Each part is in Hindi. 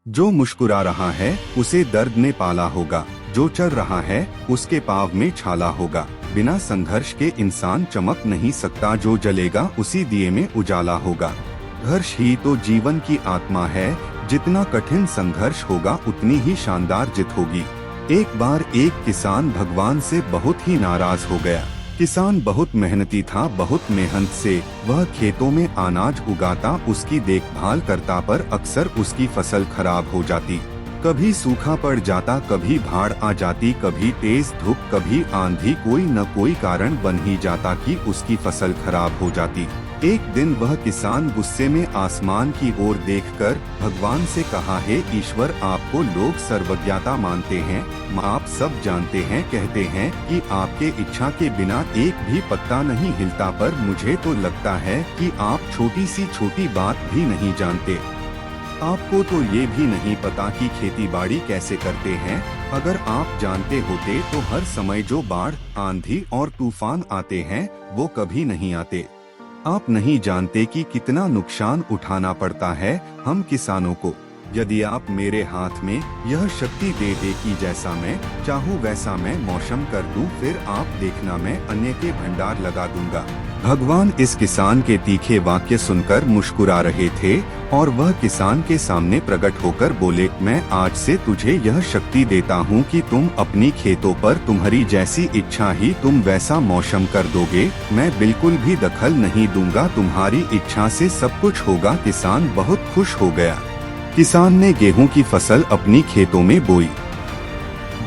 जो मुस्कुरा रहा है उसे दर्द ने पाला होगा, जो चल रहा है उसके पाँव में छाला होगा। बिना संघर्ष के इंसान चमक नहीं सकता, जो जलेगा उसी दिए में उजाला होगा। संघर्ष ही तो जीवन की आत्मा है, जितना कठिन संघर्ष होगा उतनी ही शानदार जीत होगी। एक बार एक किसान भगवान से बहुत ही नाराज हो गया। किसान बहुत मेहनती था, बहुत मेहनत से वह खेतों में अनाज उगाता, उसकी देखभाल करता, पर अक्सर उसकी फसल खराब हो जाती। कभी सूखा पड़ जाता, कभी बाढ़ आ जाती, कभी तेज धूप, कभी आंधी, कोई न कोई कारण बन ही जाता कि उसकी फसल खराब हो जाती। एक दिन वह किसान गुस्से में आसमान की ओर देखकर भगवान से कहा, हे ईश्वर, आपको लोग सर्वज्ञता मानते हैं, आप सब जानते हैं, कहते हैं कि आपके इच्छा के बिना एक भी पत्ता नहीं हिलता, पर मुझे तो लगता है कि आप छोटी सी छोटी बात भी नहीं जानते। आपको तो ये भी नहीं पता कि खेती बाड़ी कैसे करते हैं। अगर आप जानते होते तो हर समय जो बाढ़, आंधी और तूफान आते हैं वो कभी नहीं आते। आप नहीं जानते कि कितना नुकसान उठाना पड़ता है हम किसानों को। यदि आप मेरे हाथ में यह शक्ति दे दे कि जैसा मैं चाहूँ वैसा मैं मौसम कर दूं, फिर आप देखना मैं अन्य के भंडार लगा दूंगा। भगवान इस किसान के तीखे वाक्य सुनकर मुस्कुरा रहे थे और वह किसान के सामने प्रकट होकर बोले, मैं आज से तुझे यह शक्ति देता हूँ कि तुम अपनी खेतों पर तुम्हारी जैसी इच्छा ही तुम वैसा मौसम कर दोगे। मैं बिल्कुल भी दखल नहीं दूंगा, तुम्हारी इच्छा से सब कुछ होगा। किसान बहुत खुश हो गया। किसान ने गेहूं की फसल अपनी खेतों में बोई।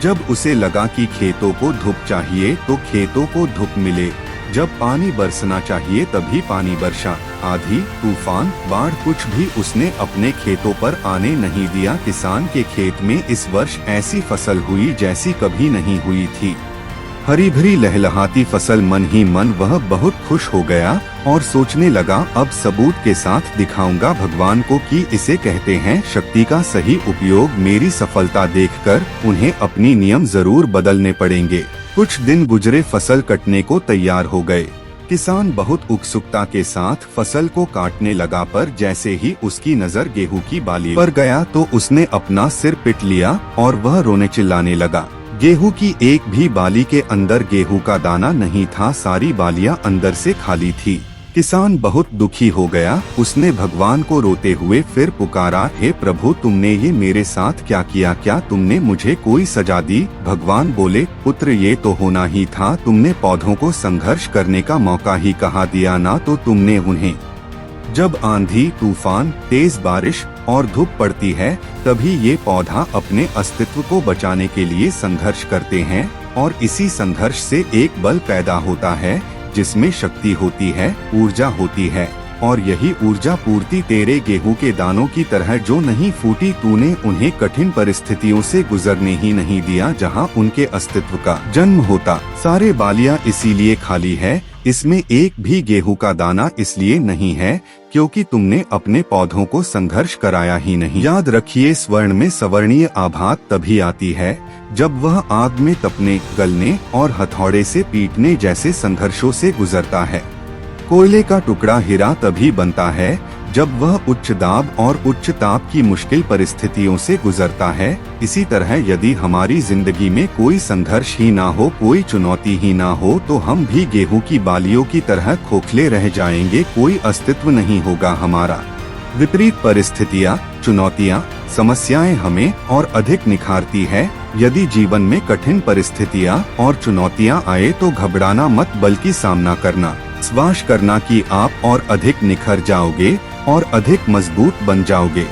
जब उसे लगा कि खेतों को धूप चाहिए तो खेतों को धूप मिले, जब पानी बरसना चाहिए तभी पानी बरसा। आंधी, तूफान, बाढ़ कुछ भी उसने अपने खेतों पर आने नहीं दिया। किसान के खेत में इस वर्ष ऐसी फसल हुई जैसी कभी नहीं हुई थी। हरी भरी लहलहाती फसल, मन ही मन वह बहुत खुश हो गया और सोचने लगा, अब सबूत के साथ दिखाऊंगा भगवान को कि इसे कहते हैं शक्ति का सही उपयोग। मेरी सफलता देखकर उन्हें अपनी नियम जरूर बदलने पड़ेंगे। कुछ दिन गुजरे, फसल कटने को तैयार हो गए। किसान बहुत उत्सुकता के साथ फसल को काटने लगा, पर जैसे ही उसकी नजर गेहूं की बाली पर गया तो उसने अपना सिर पीट लिया और वह रोने चिल्लाने लगा। गेहूं की एक भी बाली के अंदर गेहूं का दाना नहीं था, सारी बालियां अंदर से खाली थी। किसान बहुत दुखी हो गया। उसने भगवान को रोते हुए फिर पुकारा, हे प्रभु, तुमने ये मेरे साथ क्या किया? क्या तुमने मुझे कोई सजा दी? भगवान बोले, पुत्र, ये तो होना ही था। तुमने पौधों को संघर्ष करने का मौका ही कहाँ दिया ना, तो तुमने उन्हें। जब आंधी, तूफान, तेज बारिश और धूप पड़ती है तभी ये पौधा अपने अस्तित्व को बचाने के लिए संघर्ष करते हैं, और इसी संघर्ष से एक बल पैदा होता है जिसमें शक्ति होती है, ऊर्जा होती है। और यही ऊर्जा पूर्ति तेरे गेहूं के दानों की तरह जो नहीं फूटी, तूने उन्हें कठिन परिस्थितियों से गुजरने ही नहीं दिया जहां उनके अस्तित्व का जन्म होता। सारे बालियां इसीलिए खाली है, इसमें एक भी गेहूं का दाना इसलिए नहीं है क्योंकि तुमने अपने पौधों को संघर्ष कराया ही नहीं। याद रखिए, स्वर्ण में सवर्णीय आभात तभी आती है जब वह आग में तपने, गलने और हथौड़े से पीटने जैसे संघर्षों से गुजरता है। कोयले का टुकड़ा हीरा तभी बनता है जब वह उच्च दाब और उच्च ताप की मुश्किल परिस्थितियों से गुजरता है। इसी तरह यदि हमारी जिंदगी में कोई संघर्ष ही ना हो, कोई चुनौती ही ना हो, तो हम भी गेहूं की बालियों की तरह खोखले रह जाएंगे, कोई अस्तित्व नहीं होगा हमारा। विपरीत परिस्थितियाँ, चुनौतियाँ, समस्याएं हमें और अधिक निखारती है। यदि जीवन में कठिन परिस्थितियाँ और चुनौतियाँ आए तो घबराना मत, बल्कि सामना करना, विश्वास करना कि आप और अधिक निखर जाओगे और अधिक मजबूत बन जाओगे।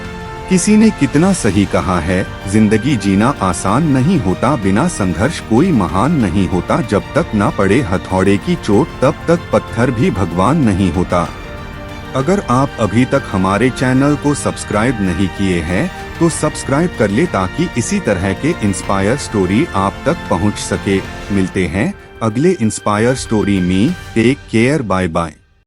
किसी ने कितना सही कहा है, जिंदगी जीना आसान नहीं होता, बिना संघर्ष कोई महान नहीं होता। जब तक ना पड़े हथौड़े की चोट तब तक पत्थर भी भगवान नहीं होता। अगर आप अभी तक हमारे चैनल को सब्सक्राइब नहीं किए हैं तो सब्सक्राइब कर ले ताकि इसी तरह के इंस्पायर स्टोरी आप तक पहुंच सके। मिलते हैं अगले इंस्पायर स्टोरी में। Take care, bye bye.